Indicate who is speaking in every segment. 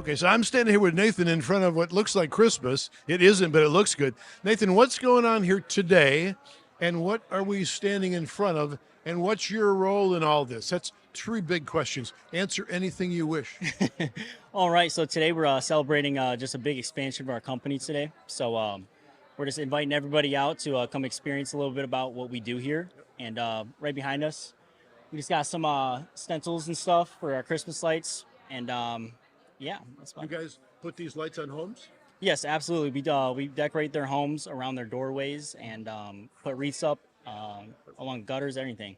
Speaker 1: Okay, so I'm standing here with Nathan in front of what looks like Christmas. It isn't, but it looks good. Nathan, what's going on here today, and what are we standing in front of, and what's your role in all this? That's three big questions. Answer anything you wish.
Speaker 2: All right, so today we're celebrating just a big expansion of our company today. So we're just inviting everybody out to come experience a little bit about what we do here. And right behind us, we just got some stencils and stuff for our Christmas lights. And yeah, that's fun.
Speaker 1: You guys put these lights on homes?
Speaker 2: Yes, absolutely. We decorate their homes around their doorways and put wreaths up along gutters, everything.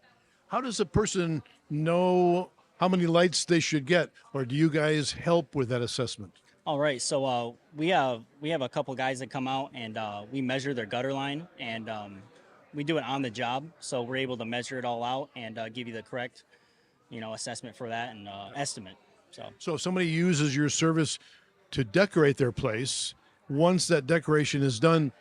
Speaker 1: How does a person know how many lights they should get, or do you guys help with that assessment?
Speaker 2: All right, so we have a couple guys that come out and we measure their gutter line, and we do it on the job, so we're able to measure it all out and give you the correct, assessment for that and estimate.
Speaker 1: So if somebody uses your service to decorate their place, once that decoration is done,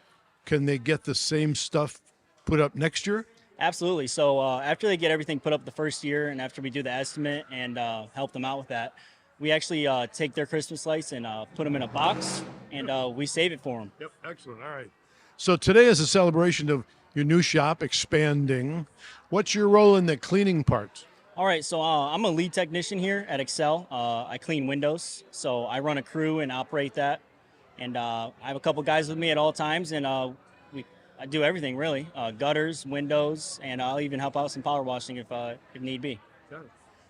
Speaker 1: can they get the same stuff put up next year?
Speaker 2: Absolutely. So after they get everything put up the first year, and after we do the estimate and help them out with that, we actually take their Christmas lights and put them in a box, and we save it for them.
Speaker 1: Yep, excellent. All right. So today is a celebration of your new shop expanding. What's your role in the cleaning part?
Speaker 2: All right, so I'm a lead technician here at Excel. I clean windows, so I run a crew and operate that. And I have a couple guys with me at all times, and I do everything really, gutters, windows, and I'll even help out some power washing if need be.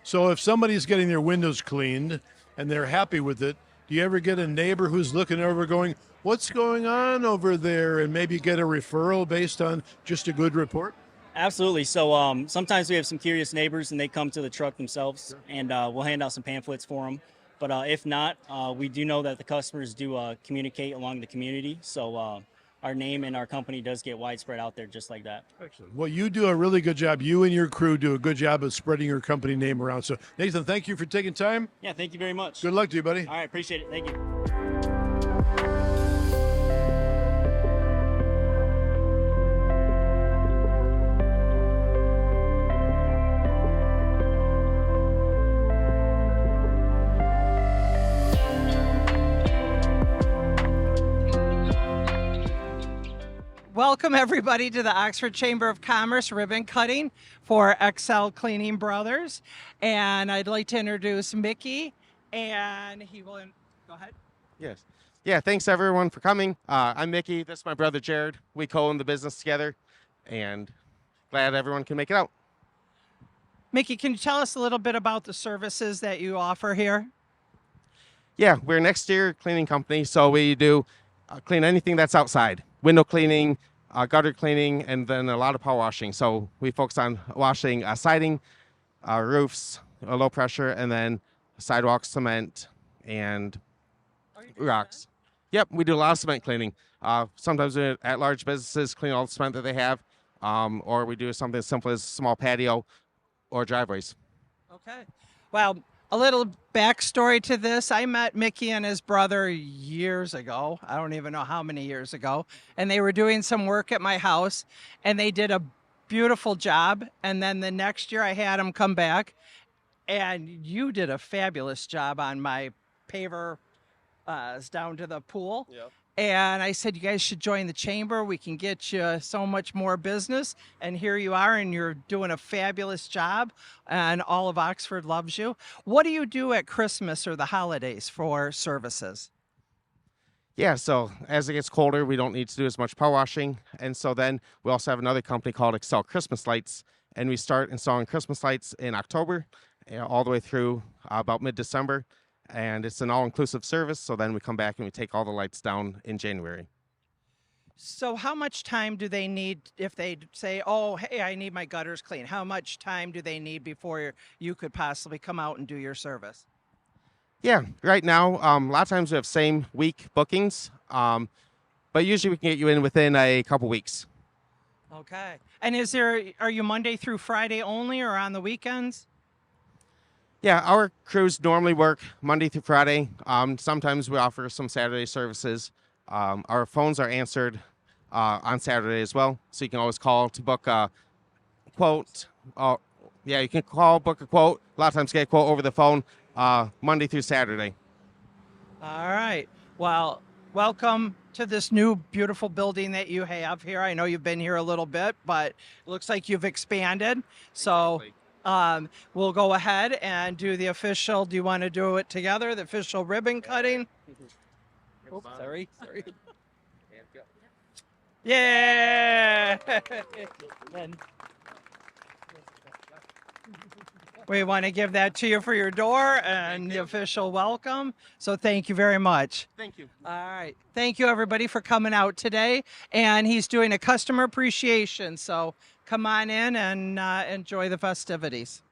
Speaker 1: So if somebody's getting their windows cleaned and they're happy with it, do you ever get a neighbor who's looking over going, what's going on over there, and maybe get a referral based on just a good report?
Speaker 2: Absolutely. So sometimes we have some curious neighbors and they come to the truck themselves, and we'll hand out some pamphlets for them. But if not, we do know that the customers do communicate along the community. So our name and our company does get widespread out there just like that.
Speaker 1: Excellent. Well, you do a really good job. You and your crew do a good job of spreading your company name around. So, Nathan, thank you for taking time.
Speaker 2: Yeah, thank you very much.
Speaker 1: Good luck to you, buddy.
Speaker 2: All right, appreciate it. Thank you.
Speaker 3: Welcome, everybody, to the Axford Chamber of Commerce ribbon cutting for Excel Cleaning Brothers. And I'd like to introduce Mickey, and he will go ahead.
Speaker 4: Yes. Yeah, thanks, everyone, for coming. I'm Mickey. This is my brother, Jared. We co-own the business together, and glad everyone can make it out.
Speaker 3: Mickey, can you tell us a little bit about the services that you offer here?
Speaker 4: Yeah, we're an exterior cleaning company, so we do clean anything that's outside. Window cleaning, gutter cleaning, and then a lot of power washing. So we focus on washing siding, roofs, low pressure, and then sidewalks, cement, and rocks. Yep, we do a lot of cement cleaning. Sometimes we at large businesses clean all the cement that they have, or we do something as simple as a small patio or driveways.
Speaker 3: Okay. Well, a little backstory to this. I met Mickey and his brother years ago. I don't even know how many years ago. And they were doing some work at my house, and they did a beautiful job. And then the next year I had them come back, and you did a fabulous job on my paver down to the pool. Yep. And I said, you guys should join the chamber. We can get you so much more business. And here you are, and you're doing a fabulous job, and all of Oxford loves you. What do you do at Christmas or the holidays for services?
Speaker 4: Yeah, so as it gets colder, we don't need to do as much power washing. And so then we also have another company called Excel Christmas Lights, and we start installing Christmas lights in October all the way through about mid-December. And it's an all-inclusive service, so then we come back and we take all the lights down in January.
Speaker 3: So how much time do they need if they say, oh, hey, I need my gutters clean? How much time do they need before you could possibly come out and do your service?
Speaker 4: Yeah, right now, a lot of times we have same week bookings, but usually we can get you in within a couple weeks.
Speaker 3: Okay. And are you Monday through Friday only, or on the weekends?
Speaker 4: Yeah, our crews normally work Monday through Friday. Sometimes we offer some Saturday services. Our phones are answered on Saturday as well, so you can always call to book a quote. You can call, book a quote. A lot of times get a quote over the phone Monday through Saturday.
Speaker 3: All right. Well, welcome to this new beautiful building that you have here. I know you've been here a little bit, but it looks like you've expanded. So we'll go ahead and do the official. Do you want to do it together? The official ribbon cutting? Oops, sorry. Yeah. And we want to give that to you for your door and the official welcome. So thank you very much.
Speaker 4: Thank you.
Speaker 3: All right. Thank you, everybody, for coming out today. And he's doing a customer appreciation. So come on in and enjoy the festivities.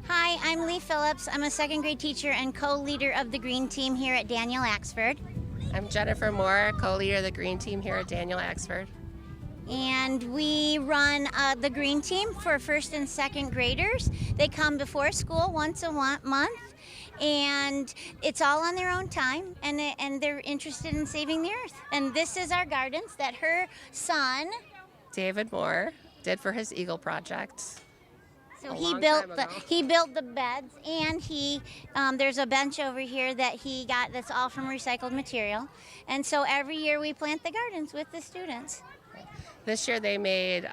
Speaker 5: Hi, I'm Lee Phillips. I'm a second grade teacher and co-leader of the Green Team here at Daniel Axford.
Speaker 6: I'm Jennifer Moore, co-leader of the Green Team here at Daniel Axford.
Speaker 5: And we run the Green Team for first and second graders. They come before school once a month, and it's all on their own time, and they're interested in saving the earth. And this is our gardens that her son,
Speaker 6: David Moore, did for his Eagle project.
Speaker 5: so
Speaker 6: A
Speaker 5: he
Speaker 6: long
Speaker 5: built
Speaker 6: time
Speaker 5: the
Speaker 6: ago.
Speaker 5: he built the beds, and he there's a bench over here that he got that's all from recycled material. And so every year we plant the gardens with the students.
Speaker 6: This year they made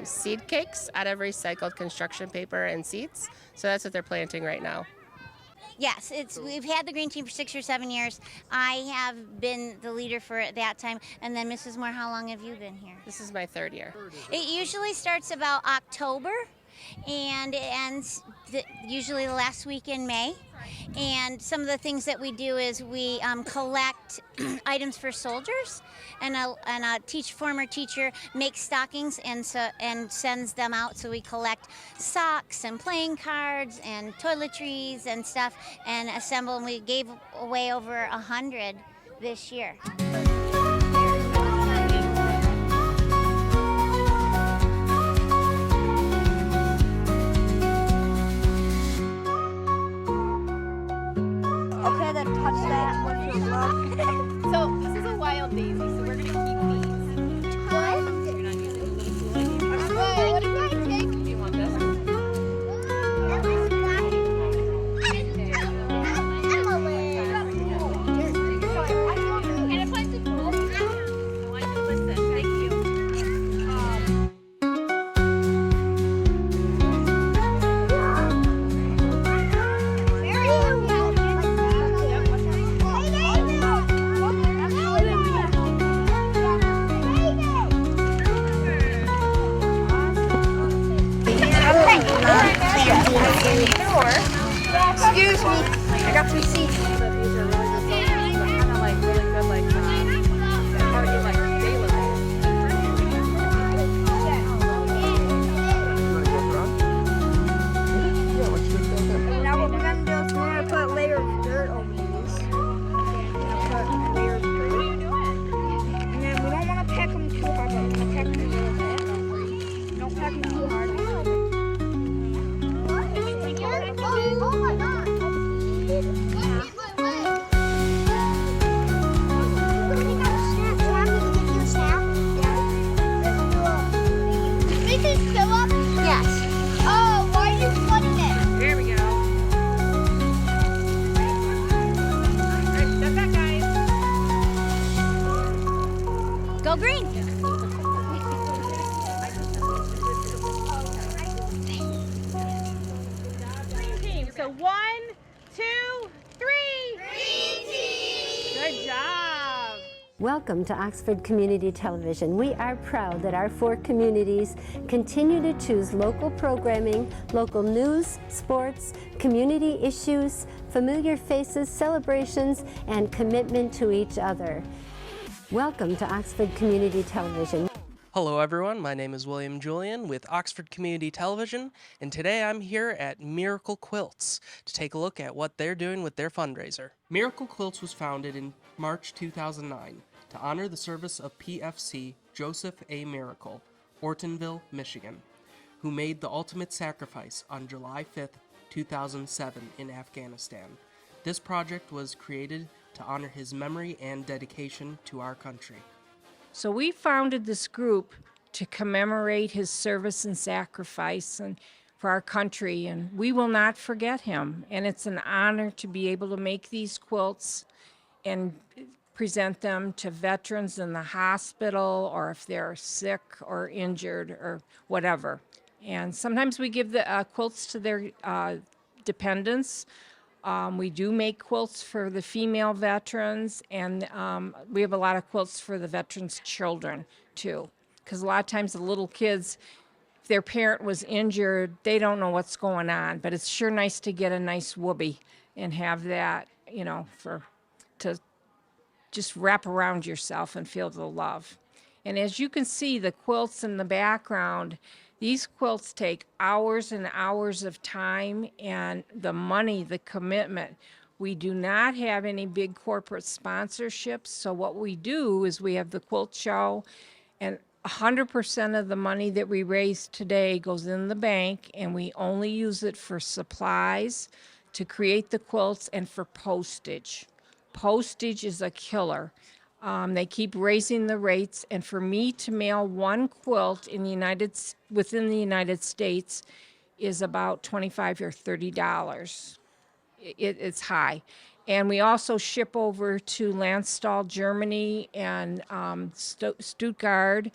Speaker 6: seed cakes out of recycled construction paper and seeds. So that's what they're planting right now.
Speaker 5: Yes, we've had the Green Team for 6 or 7 years. I have been the leader for that time. And then Mrs. Moore, how long have you been here?
Speaker 6: This is my third year.
Speaker 5: It usually starts about October, and it ends usually the last week in May. And some of the things that we do is we collect items for soldiers, and a former teacher makes stockings and sends them out. So we collect socks and playing cards and toiletries and stuff and assemble. And we gave away over 100 this year.
Speaker 7: Okay, then touch that with your glove.
Speaker 8: So this is a wild daisy, so we're gonna keep these.
Speaker 7: What?
Speaker 8: You're not using the little tool.
Speaker 7: What do I take?
Speaker 8: Do you want this? And it plays the pool. Oh, I can listen. Thank you.
Speaker 7: Excuse me, I got some seeds.
Speaker 8: These are really good. Kind of like really good, like party like day living.
Speaker 7: Now what we're gonna do is we're gonna put a layer of dirt over these. Put a layer of dirt. And then we don't want to pack them too hard, but we're gonna pack them a little bit. Don't pack them too hard. Oh my god! Yes. Oh, why are you flooding it?
Speaker 8: There we go. Alright, step back, guys.
Speaker 5: Go green.
Speaker 8: Green team. So 1, 2,
Speaker 9: Welcome to Axford Community Television. We are proud that our 4 communities continue to choose local programming, local news, sports, community issues, familiar faces, celebrations, and commitment to each other. Welcome to Axford Community Television.
Speaker 10: Hello everyone, my name is Julien with Oxford Community Television, and today I'm here at Miracle Quilts to take a look at what they're doing with their fundraiser. Miracle Quilts was founded in March 2009 to honor the service of PFC Joseph A. Miracle, Ortonville, Michigan, who made the ultimate sacrifice on July 5th, 2007 in Afghanistan. This project was created to honor his memory and dedication to our country.
Speaker 11: So we founded this group to commemorate his service and sacrifice and for our country, and we will not forget him. And it's an honor to be able to make these quilts and present them to veterans in the hospital or if they're sick or injured or whatever. And sometimes we give the quilts to their dependents. We do make quilts for the female veterans, and we have a lot of quilts for the veterans' children, too. Because a lot of times the little kids, if their parent was injured, they don't know what's going on. But it's sure nice to get a nice whoopee and have that, to just wrap around yourself and feel the love. And as you can see, the quilts in the background, these quilts take hours and hours of time, and the money, the commitment. We do not have any big corporate sponsorships, so what we do is we have the quilt show, and 100% of the money that we raise today goes in the bank, and we only use it for supplies to create the quilts and for postage. Postage is a killer. They keep raising the rates, and for me to mail one quilt within the United States is about $25 or $30. It's high. And we also ship over to Landstuhl, Germany, and Stuttgart.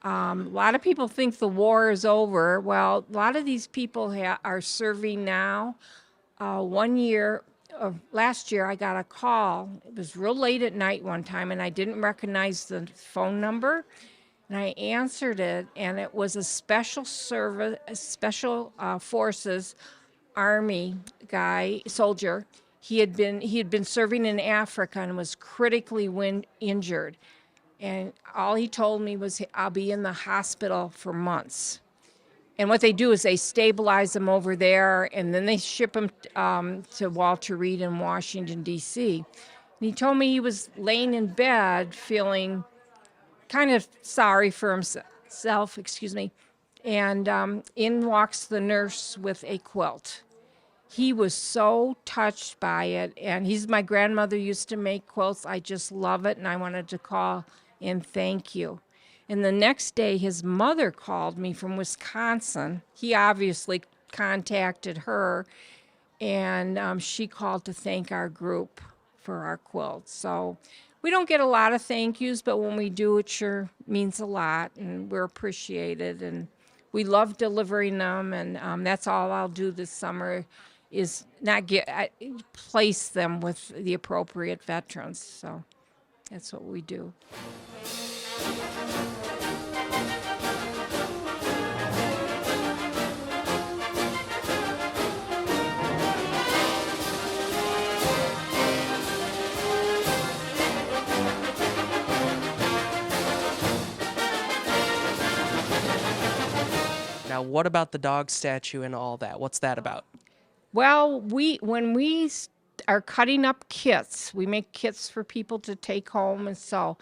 Speaker 11: A lot of people think the war is over. Well, a lot of these people are serving now. Last year, I got a call. It was real late at night one time, and I didn't recognize the phone number. And I answered it, and it was a special forces Army soldier. He had been serving in Africa and was critically injured. And all he told me was, I'll be in the hospital for months. And what they do is they stabilize them over there, and then they ship them to Walter Reed in Washington, D.C. And he told me he was laying in bed feeling kind of sorry for himself, and in walks the nurse with a quilt. He was so touched by it, and my grandmother used to make quilts. I just love it, and I wanted to call and thank you. And the next day, his mother called me from Wisconsin. He obviously contacted her, and she called to thank our group for our quilts. So we don't get a lot of thank yous, but when we do, it sure means a lot, and we're appreciated. And we love delivering them, and that's all I'll do this summer is place them with the appropriate veterans. So that's what we do.
Speaker 10: Now, what about the dog statue and all that? What's that about?
Speaker 11: Well, when we are cutting up kits, we make kits for people to take home and sew.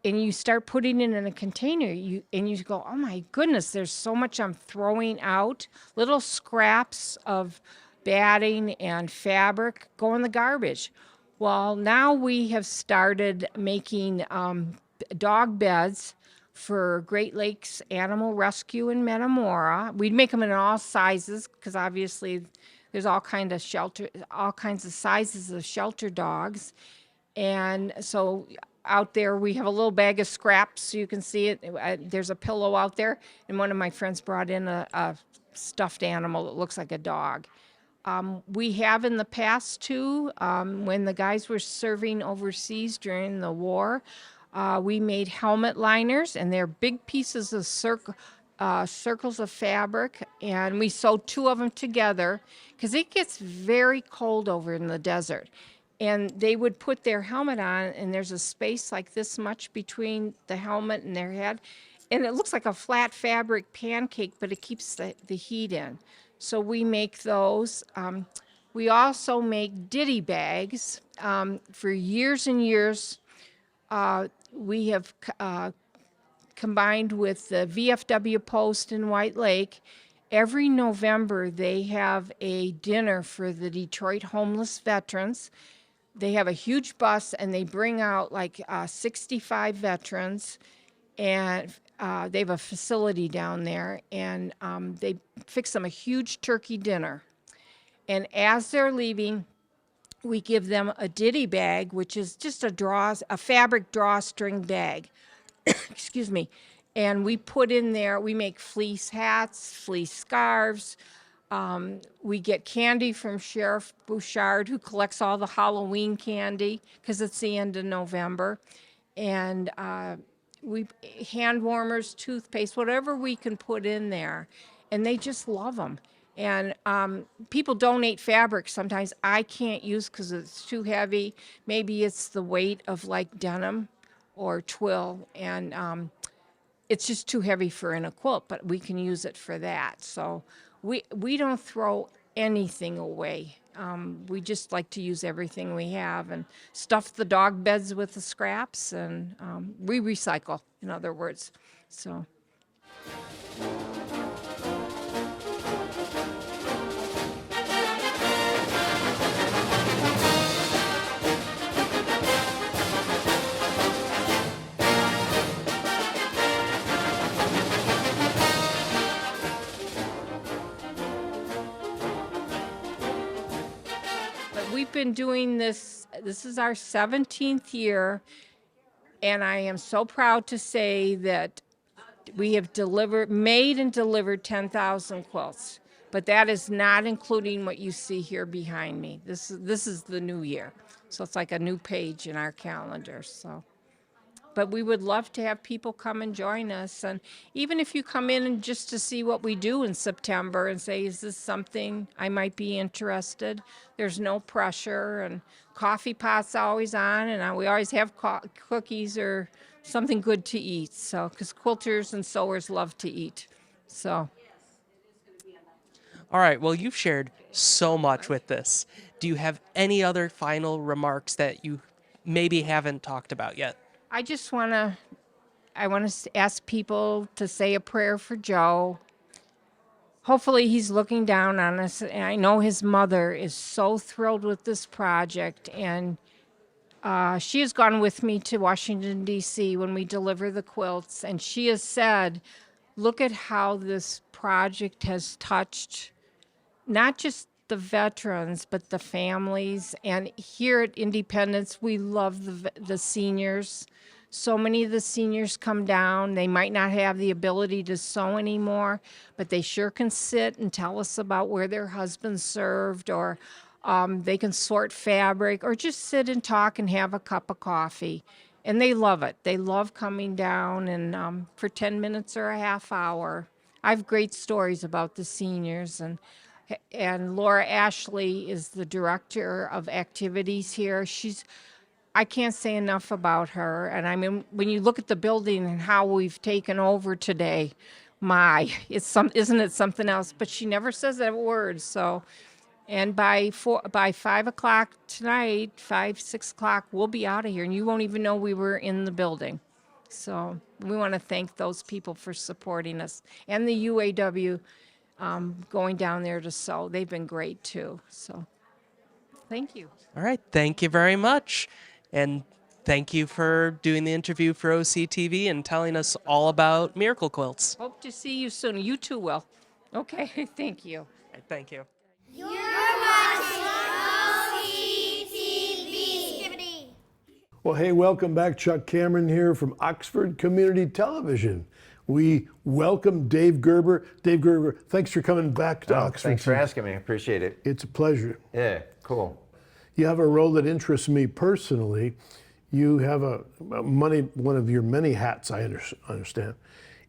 Speaker 11: And you start putting it in a container, you go, oh my goodness, there's so much I'm throwing out. Little scraps of batting and fabric go in the garbage. Well, now we have started making dog beds for Great Lakes Animal Rescue in Metamora. We'd make them in all sizes because obviously there's all kinds of sizes of shelter dogs. And so out there we have a little bag of scraps, so you can see it. There's a pillow out there, and one of my friends brought in a stuffed animal that looks like a dog. We have in the past too, when the guys were serving overseas during the war, we made helmet liners, and they're big pieces of circles of fabric, and we sewed 2 of them together because it gets very cold over in the desert. And they would put their helmet on, and there's a space like this much between the helmet and their head. And it looks like a flat fabric pancake, but it keeps the heat in. So we make those. We also make ditty bags. For years and years, we have combined with the VFW Post in White Lake. Every November, they have a dinner for the Detroit homeless veterans. They have a huge bus, and they bring out like 65 veterans, and they have a facility down there, and they fix them a huge turkey dinner. And as they're leaving, we give them a ditty bag, which is just a fabric drawstring bag. Excuse me. And we put in there, we make fleece hats, fleece scarves. We get candy from Sheriff Bouchard, who collects all the Halloween candy because it's the end of November. And we hand warmers, toothpaste, whatever we can put in there. And they just love them. And people donate fabric sometimes I can't use because it's too heavy. Maybe it's the weight of like denim or twill, and it's just too heavy for in a quilt, but we can use it for that. So we don't throw anything away. We just like to use everything we have and stuff the dog beds with the scraps, and we recycle, in other words. So. We've been doing this is our 17th year, and I am so proud to say that we have made and delivered 10,000 quilts, but that is not including what you see here behind me. This is the new year, so it's like a new page in our calendar. So. But we would love to have people come and join us. And even if you come in and just to see what we do in September and say, is this something I might be interested? There's no pressure, and coffee pot's always on, and we always have cookies or something good to eat. So, because quilters and sewers love to eat. So.
Speaker 10: All right, well, you've shared so much with this. Do you have any other final remarks that you maybe haven't talked about yet?
Speaker 11: I want to ask people to say a prayer for Joe. Hopefully he's looking down on us. And I know his mother is so thrilled with this project. And she has gone with me to Washington, D.C. when we deliver the quilts. And she has said, look at how this project has touched not just the veterans, but the families. And here at Independence, we love the seniors. So many of the seniors come down. They might not have the ability to sew anymore, but they sure can sit and tell us about where their husbands served, or they can sort fabric, or just sit and talk and have a cup of coffee. And they love it. They love coming down and for 10 minutes or a half hour. I have great stories about the seniors, and Laura Ashley is the director of activities here. I can't say enough about her. And I mean, when you look at the building and how we've taken over today, isn't it something else? But she never says that word. So, and by 5 o'clock tonight, 6 o'clock, we'll be out of here, and you won't even know we were in the building. So we want to thank those people for supporting us, and the UAW going down there to sew. They've been great too. So thank you.
Speaker 10: All right. Thank you very much. And thank you for doing the interview for OCTV and telling us all about Miracle Quilts.
Speaker 11: Hope to see you soon. You too will. Okay. Thank you.
Speaker 10: All right, thank you.
Speaker 5: You're watching OCTV.
Speaker 1: Well, hey, welcome back. Chuck Cameron here from Oxford Community Television. we welcome Dave Gerber. Dave Gerber, thanks for coming back to Oxford.
Speaker 12: Thanks for asking me. I appreciate it.
Speaker 1: It's a pleasure.
Speaker 12: Yeah, cool.
Speaker 1: You have a role that interests me personally. You have one of your many hats, I understand,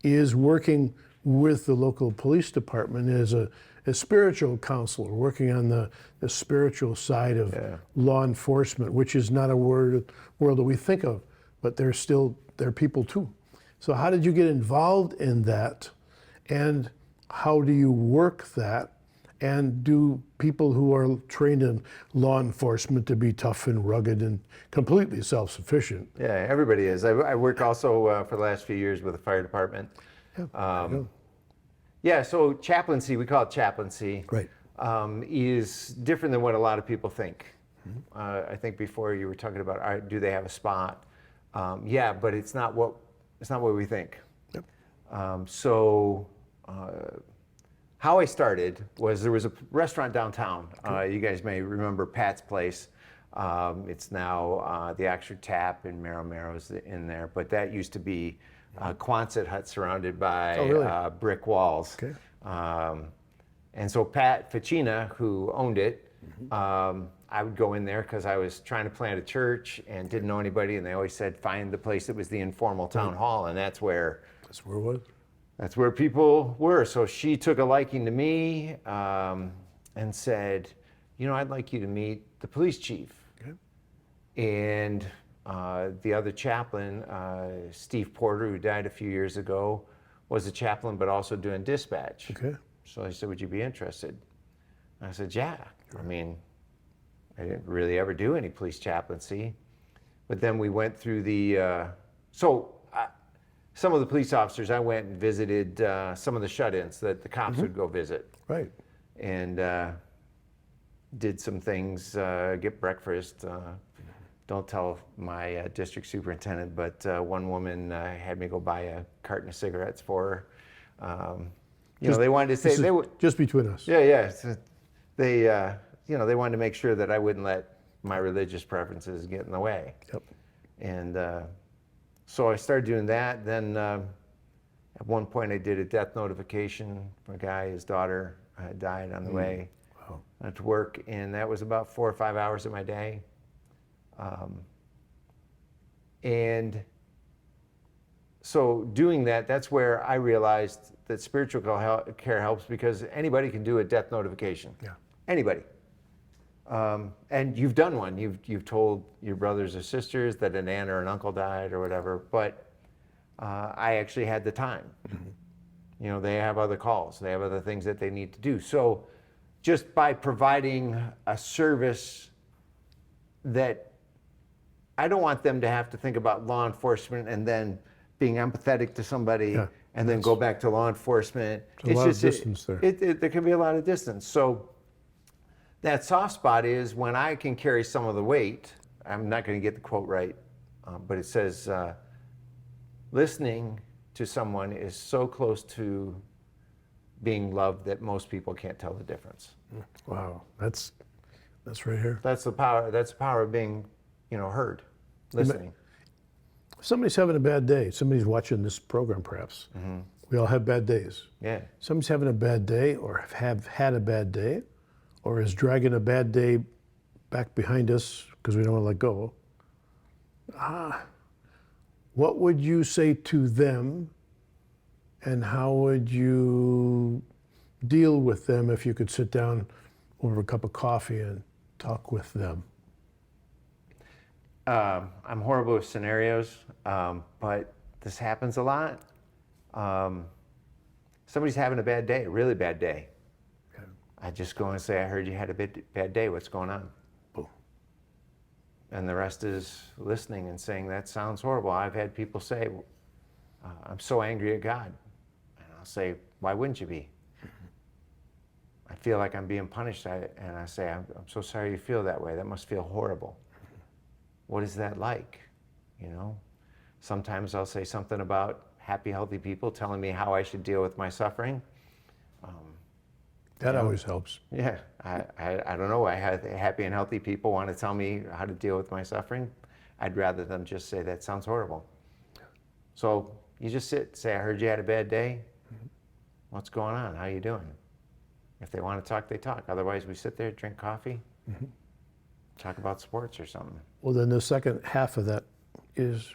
Speaker 1: is working with the local police department as a spiritual counselor, working on the spiritual side of law enforcement, which is not a world that we think of, but they're people too. So how did you get involved in that, and how do you work that? And do people who are trained in law enforcement to be tough and rugged and completely self-sufficient?
Speaker 12: Yeah, everybody is. I work also for the last few years with the fire department. Yeah, so chaplaincy, we call it chaplaincy,
Speaker 1: right.
Speaker 12: Is different than what a lot of people think. I think before you were talking about, all right, do they have a spot? Yeah, but it's not what we think.
Speaker 1: Yep.
Speaker 12: How I started was there was a restaurant downtown. You guys may remember Pat's Place. It's now the Axford Tap and Marrow's in there, but that used to be a Quonset hut surrounded by brick walls.
Speaker 1: Okay.
Speaker 12: And so Pat Ficina, who owned it, I would go in there because I was trying to plant a church and didn't know anybody, and they always said, find the place that was the informal town hall, and that's where
Speaker 1: it was.
Speaker 12: That's where people were. So she took a liking to me and said, I'd like you to meet the police chief.
Speaker 1: Okay.
Speaker 12: And the other chaplain, Steve Porter, who died a few years ago, was a chaplain but also doing dispatch.
Speaker 1: Okay.
Speaker 12: So I said, would you be interested? And I said, yeah. Sure. I mean, I didn't really ever do any police chaplaincy. But then we went through some of the police officers, I went and visited some of the shut-ins that the cops would go visit.
Speaker 1: Right.
Speaker 12: And did some things, get breakfast. Don't tell my district superintendent, but one woman had me go buy a carton of cigarettes for her. They wanted to say they would
Speaker 1: just between us.
Speaker 12: Yeah. So they wanted to make sure that I wouldn't let my religious preferences get in the way.
Speaker 1: Yep.
Speaker 12: And so I started doing that. Then at one point I did a death notification for a guy. His daughter died on the way to work, and that was about 4 or 5 hours of my day. And so doing that, that's where I realized that spiritual care helps, because anybody can do a death notification.
Speaker 1: Yeah.
Speaker 12: Anybody. And you've done one. You've told your brothers or sisters that an aunt or an uncle died or whatever, but I actually had the time. They have other calls. They have other things that they need to do. So just by providing a service that I don't want them to have to think about law enforcement and then being empathetic to somebody and then go back to law enforcement.
Speaker 1: There's a lot of distance there.
Speaker 12: There can be a lot of distance. So that soft spot is when I can carry some of the weight. I'm not going to get the quote right, but it says, listening to someone is so close to being loved that most people can't tell the difference.
Speaker 1: Wow, that's right here.
Speaker 12: That's the power. That's the power of being, heard, listening.
Speaker 1: Somebody's having a bad day. Somebody's watching this program, perhaps. We all have bad days.
Speaker 12: Yeah.
Speaker 1: Somebody's having a bad day, or have had a bad day, or is dragging a bad day back behind us because we don't want to let go. What would you say to them, and how would you deal with them if you could sit down over a cup of coffee and talk with them?
Speaker 12: I'm horrible with scenarios, but this happens a lot. Somebody's having a bad day, a really bad day.
Speaker 1: Okay.
Speaker 12: I just go and say, I heard you had a bad day. What's going on?
Speaker 1: Boom.
Speaker 12: And the rest is listening and saying, that sounds horrible. I've had people say, I'm so angry at God. And I'll say, why wouldn't you be? I feel like I'm being punished. And I say, I'm so sorry you feel that way. That must feel horrible. What is that like? Sometimes I'll say something about happy, healthy people telling me how I should deal with my suffering.
Speaker 1: That always helps.
Speaker 12: Yeah, I don't know. I have happy and healthy people want to tell me how to deal with my suffering. I'd rather them just say, that sounds horrible. So You just sit, say, I heard you had a bad day. What's going on? How you doing? If they want to talk, they talk. Otherwise, we sit there, drink coffee, talk about sports or something.
Speaker 1: Well, then the second half of that is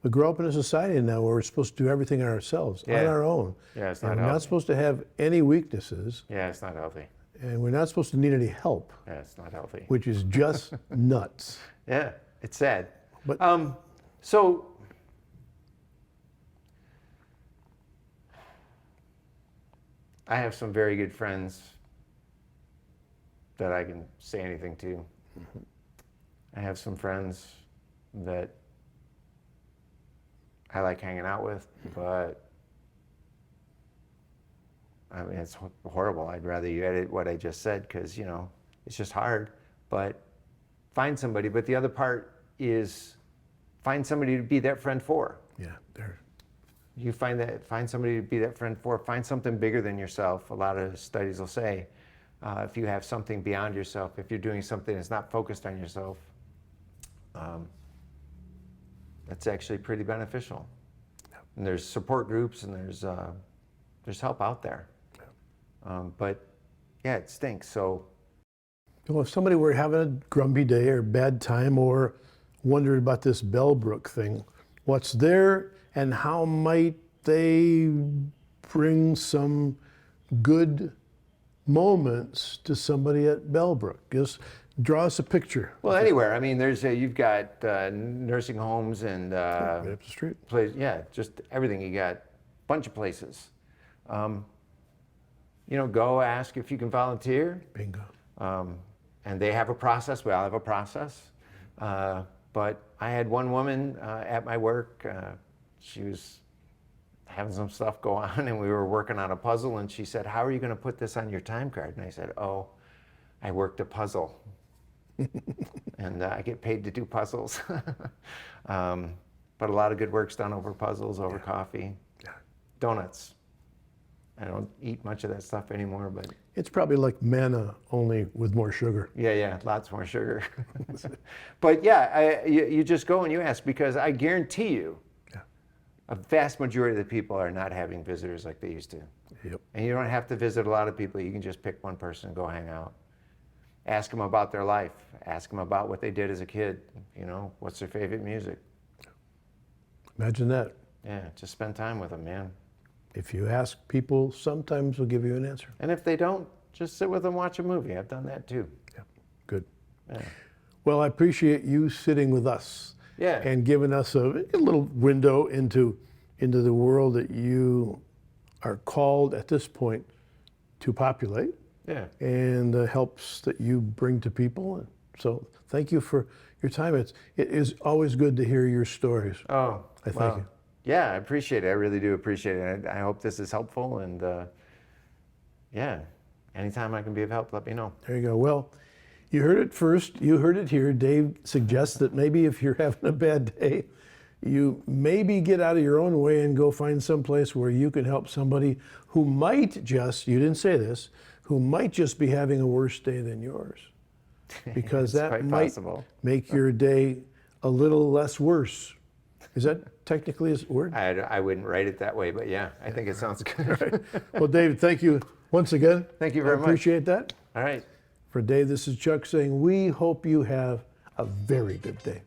Speaker 1: we grow up in a society now where we're supposed to do everything ourselves, on our own.
Speaker 12: Yeah, it's
Speaker 1: And
Speaker 12: not
Speaker 1: we're
Speaker 12: healthy.
Speaker 1: not supposed to have any weaknesses,
Speaker 12: Yeah, it's not healthy.
Speaker 1: and we're not supposed to need any help,
Speaker 12: Yeah, it's not healthy.
Speaker 1: which is just nuts.
Speaker 12: Yeah, it's sad.
Speaker 1: But
Speaker 12: So I have some very good friends that I can say anything to. I have some friends that I like hanging out with, but I mean, it's horrible. I'd rather you edit what I just said because, you know, it's just hard. But find somebody. But the other part is find somebody to be that friend for.
Speaker 1: Yeah, there.
Speaker 12: You find somebody to be that friend for. Find something bigger than yourself. A lot of studies will say if you have something beyond yourself, if you're doing something that's not focused on yourself, that's actually pretty beneficial. And there's support groups and there's help out there. But yeah, it stinks. So
Speaker 1: Well, if somebody were having a grumpy day or bad time or wondered about this Bellbrook thing, what's there and how might they bring some good moments to somebody at Bellbrook? Just draw us a picture.
Speaker 12: well, anywhere. I mean, you've got nursing homes and
Speaker 1: Right up the street.
Speaker 12: yeah, just everything. You got a bunch of places. You know, go ask if you can volunteer.
Speaker 1: Bingo.
Speaker 12: And they have a process. We all have a process. But I had one woman at my work. She was having some stuff go on, and we were working on a puzzle. And she said, "How are you going to put this on your time card?" And I said, "Oh, I worked a puzzle, and I get paid to do puzzles." But a lot of good work's done over puzzles, over coffee, donuts. I don't eat much of that stuff anymore, but
Speaker 1: It's probably like manna, only with more sugar.
Speaker 12: yeah, lots more sugar. But yeah, you just go and you ask, because I guarantee you, a vast majority of the people are not having visitors like they used to.
Speaker 1: Yep.
Speaker 12: And you don't have to visit a lot of people. You can just pick one person and go hang out. Ask them about their life. Ask them about what they did as a kid. You know, what's their favorite music?
Speaker 1: Imagine that.
Speaker 12: Yeah, just spend time with them, man.
Speaker 1: If you ask people, sometimes they'll give you an answer.
Speaker 12: And if they don't, just sit with them, watch a movie. I've done that too.
Speaker 1: Good.
Speaker 12: Yeah.
Speaker 1: Well, I appreciate you sitting with us
Speaker 12: Yeah.
Speaker 1: and giving us a little window into the world that you are called at this point to populate,
Speaker 12: Yeah.
Speaker 1: and the helps that you bring to people. And so thank you for your time. It is always good to hear your stories.
Speaker 12: Oh,
Speaker 1: I thank
Speaker 12: well,
Speaker 1: you.
Speaker 12: Yeah, I appreciate it. I really do appreciate it. I hope this is helpful. And yeah, anytime I can be of help, let me know.
Speaker 1: There you go. Well, you heard it first. You heard it here. Dave suggests that maybe if you're having a bad day, you maybe get out of your own way and go find some place where you can help somebody who might just, you didn't say this, who might just be having a worse day than yours. Because that
Speaker 12: quite
Speaker 1: might
Speaker 12: possible.
Speaker 1: make your day a little less worse. Is that technically a word?
Speaker 12: I wouldn't write it that way, but yeah, I think it sounds good.
Speaker 1: Well, David, thank you once again.
Speaker 12: Thank you very
Speaker 1: I
Speaker 12: much.
Speaker 1: appreciate that.
Speaker 12: All right.
Speaker 1: For Dave, this is Chuck saying we hope you have a very good day.